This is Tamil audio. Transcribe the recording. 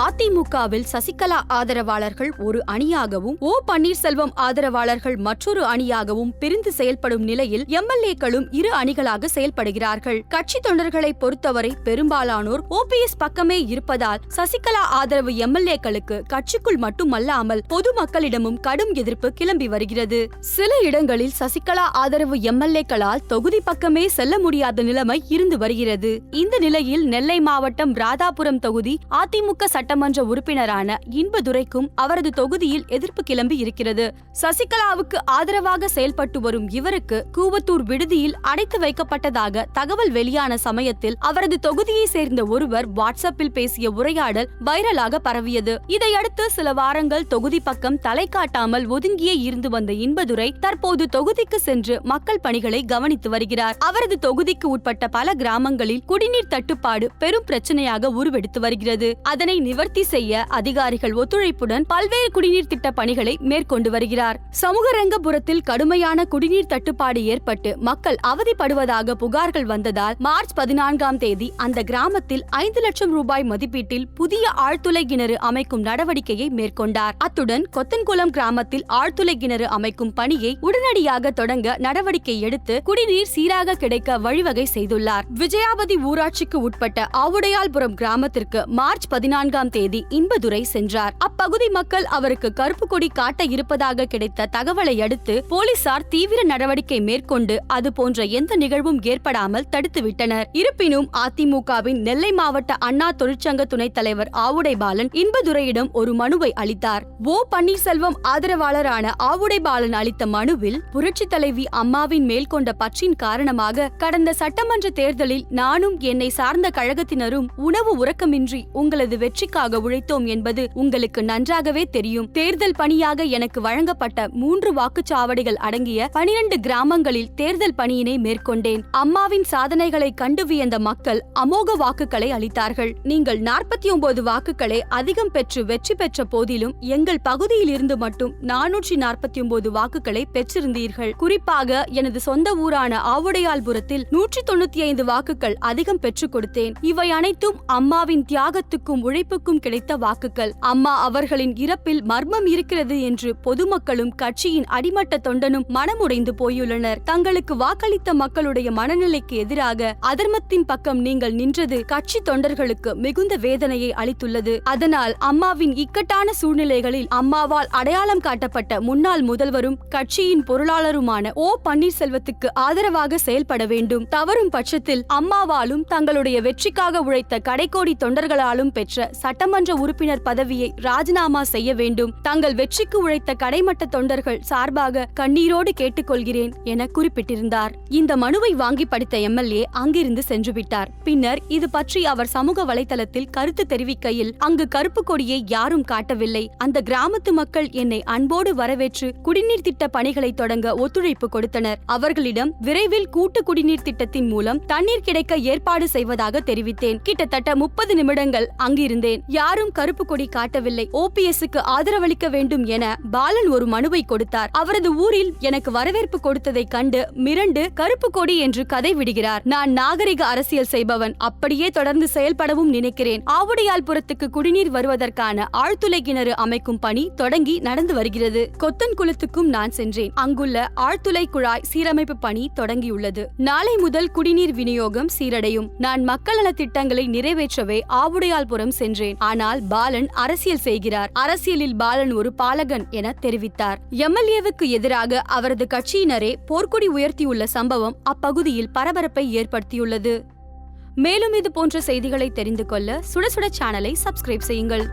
அதிமுகவில் சசிகலா ஆதரவாளர்கள் ஒரு அணியாகவும் ஓ பன்னீர்செல்வம் ஆதரவாளர்கள் மற்றொரு அணியாகவும் பிரிந்து செயல்படும் நிலையில் எம்எல்ஏக்களும் இரு அணிகளாக செயல்படுகிறார்கள். கட்சி தொண்டர்களை பொறுத்தவரை பெரும்பாலானோர் ஓபிஎஸ் பக்கமே இருப்பதால் சசிகலா ஆதரவு எம்எல்ஏக்களுக்கு கட்சிக்குள் மட்டுமல்லாமல் பொதுமக்களிடமும் கடும் எதிர்ப்பு கிளம்பி வருகிறது. சில இடங்களில் சசிகலா ஆதரவு எம்எல்ஏக்களால் தொகுதி பக்கமே செல்ல முடியாத நிலைமை இருந்து வருகிறது. இந்த நிலையில் நெல்லை மாவட்டம் ராதாபுரம் தொகுதி அதிமுக சட்டமன்ற உறுப்பினரான இன்பதுரைக்கும் அவரது தொகுதியில் எதிர்ப்பு கிளம்பி இருக்கிறது. சசிகலாவுக்கு ஆதரவாக செயல்பட்டு வரும் இவருக்கு கூவத்தூர் விடுதியில் அடைத்து வைக்கப்பட்டதாக தகவல் வெளியான சமயத்தில் அவரது தொகுதியை சேர்ந்த ஒருவர் வாட்ஸ்அப்பில் பேசிய உரையாடல் வைரலாக பரவியது. இதையடுத்து சில வாரங்கள் தொகுதி பக்கம் தலை காட்டாமல் ஒதுங்கியே இருந்து வந்த இன்பதுரை தற்போது தொகுதிக்கு சென்று மக்கள் பணிகளை கவனித்து வருகிறார். அவரது தொகுதிக்கு உட்பட்ட பல கிராமங்களில் குடிநீர் தட்டுப்பாடு பெரும் பிரச்சனையாக உருவெடுத்து வருகிறது. அதனை நிவர்த்தி செய்ய அதிகாரிகள் ஒத்துழைப்புடன் பல்வேறு குடிநீர் திட்ட பணிகளை மேற்கொண்டு வருகிறார். சமூகரங்கபுரத்தில் கடுமையான குடிநீர் தட்டுப்பாடு ஏற்பட்டு மக்கள் அவதிப்படுவதாக புகார்கள் வந்ததால் மார்ச் 14ஆம் தேதி அந்த கிராமத்தில் 5 லட்சம் ரூபாய் மதிப்பீட்டில் புதிய ஆழ்துளை கிணறு அமைக்கும் நடவடிக்கையை மேற்கொண்டார். அத்துடன் கொத்தன்குளம் கிராமத்தில் ஆழ்துளை கிணறு அமைக்கும் பணியை உடனடியாக தொடங்க நடவடிக்கை எடுத்து குடிநீர் சீராக கிடைக்க வழிவகை செய்துள்ளார். விஜயாபதி ஊராட்சிக்கு உட்பட்ட ஆவுடையால்புரம் கிராமத்திற்கு மார்ச் 14ஆம் தேதி இன்பதுரை சென்றார். அப்பகுதி மக்கள் அவருக்கு கருப்பு கொடி காட்ட இருப்பதாக கிடைத்த தகவலை அடுத்து போலீசார் தீவிர நடவடிக்கை மேற்கொண்டு அது போன்ற எந்த நிகழ்வும் ஏற்படாமல் தடுத்துவிட்டனர். இருப்பினும் அதிமுகவின் நெல்லை மாவட்ட அண்ணா தொழிற்சங்க துணைத் தலைவர் ஆவுடை பாலன் இன்பதுரையிடம் ஒரு மனுவை அளித்தார். ஓ பன்னீர்செல்வம் ஆதரவாளரான ஆவுடை பாலன் அளித்த மனுவில் புரட்சி தலைவி அம்மாவின் மேல் கொண்ட பற்றின் காரணமாக கடந்த சட்டமன்ற தேர்தலில் நானும் என்னை சார்ந்த கழகத்தினரும் உணவு உறக்கமின்றி உங்களது வெற்றிக்காக உழைத்தோம் என்பது உங்களுக்கு நன்றாகவே தெரியும். தேர்தல் பணியாக எனக்கு வழங்கப்பட்ட 3 வாக்குச்சாவடிகள் அடங்கிய 12 கிராமங்களில் தேர்தல் பணியினை மேற்கொண்டேன். அம்மாவின் சாதனைகளை கண்டு வியந்த மக்கள் அமோக வாக்குகளை அளித்தார்கள். நீங்கள் 49 வாக்குகளை அதிகம் பெற்று வெற்றி பெற்ற போதிலும் எங்கள் பகுதியில் இருந்து மட்டும் 449 வாக்குகளை பெற்றிருந்தீர்கள். குறிப்பாக எனது சொந்த ஊரான ஆவுடையால்புரத்தில் 195 வாக்குகள் அதிகம் பெற்றுக் கொடுத்தேன். இவை அனைத்தும் அம்மாவின் தியாகத்துக்கும் உழைப்புக்கும் கிடைத்த வாக்குகள். அம்மா அவர்களின் இறப்பில் மர்மம் இருக்கிறது என்று பொதுமக்களும் கட்சியின் அடிமட்ட தொண்டனும் மனமுடைந்து போயுள்ளனர். தங்களுக்கு வாக்களித்த மக்களுடைய மனநிலைக்கு எதிராக அதர்மத்தின் பக்கம் நீங்கள் நின்றது கட்சி தொண்டர்களுக்கு மிகுந்த வேதனையை அளித்துள்ளது. அதனால் அம்மாவின் இக்கட்டான சூழ்நிலைகளில் அம்மாவால் அடையாளம் காட்டப்பட்ட முன்னாள் முதல்வரும் கட்சியின் பொருளாளருமான ஓ பன்னீர்செல்வத்துக்கு ஆதரவாக செயல்பட வேண்டும். தவறும் பட்சத்தில் அம்மாவாலும் தங்களுடைய வெற்றிக்காக உழைத்த கடைக்கோடி தொண்டர்களாலும் பெற்ற சட்டமன்ற உறுப்பினர் பதவியை ராஜினாமா செய்ய வேண்டும். தங்கள் வெற்றிக்கு உழைத்த கடைமட்ட தொண்டர்கள் சார்பாக கண்ணீரோடு கேட்டுக்கொள்கிறேன் என குறிப்பிட்டிருந்தார். இந்த மனுவை வாங்கி படித்த எம்எல்ஏ அங்கிருந்து சென்றுவிட்டார். பின்னர் இது பற்றி அவர் சமூக வலைதளத்தில் கருத்து தெரிவிக்கையில், அங்கு கருப்பு கொடியை யாரும் காட்டவில்லை. அந்த கிராமத்து மக்கள் என்னை அன்போடு வரவேற்று குடிநீர் திட்ட பணிகளை தொடங்க ஒத்துழைப்பு கொடுத்தனர். அவர்களிடம் விரைவில் கூட்டு குடிநீர் திட்டத்தின் மூலம் தண்ணீர் கிடைக்க ஏற்பாடு செய்வதாக தெரிவித்தேன். கிட்டத்தட்ட 30 நிமிடங்கள் அங்கிருந்தேன். யாரும் கருப்பு கொடி காட்டவில்லை. ஓபிஎஸ்க்கு ஆதரவளிக்க வேண்டும் என பாலன் ஒரு மனுவை கொடுத்தார். அவரது ஊரில் எனக்கு வரவேற்பு கொடுத்ததை கண்டு மிரண்டு கருப்பு கொடி என்று கதை விடுகிறார். நான் நாகரிக அரசியல் செய்பவன், அப்படியே தொடர்ந்து செயல்படவும் நினைக்கிறேன். ஆவுடையால்புரத்துக்கு குடிநீர் வருவதற்கான ஆழ்துளை கிணறு அமைக்கும் பணி தொடங்கி நடந்து வருகிறது. கொத்தன்குளத்துக்கும் நான் சென்றேன். அங்குள்ள ஆழ்துளை குழாய் சீரமைப்பு பணி தொடங்கியுள்ளது. நாளை முதல் குடிநீர் விநியோகம் சீரடையும். நான் மக்கள் நல திட்டங்களை நிறைவேற்றவே ஆவுடையால்புரம் சென்றேன். ஆனால் பாலன் அரசியல் செய்கிறார். அரசியலில் பாலன் ஒரு பாலகன் என தெரிவித்தார். எம்எல்ஏவுக்கு எதிராக அவரது கட்சியினரே போர்க்கொடி உயர்த்தியுள்ள சம்பவம் அப்பகுதியில் பரபரப்பை ஏற்படுத்தியுள்ளது. மேலும் இது போன்ற செய்திகளை தெரிந்து கொள்ள சுட சுட சேனலை சப்ஸ்கிரைப் செய்யுங்கள்.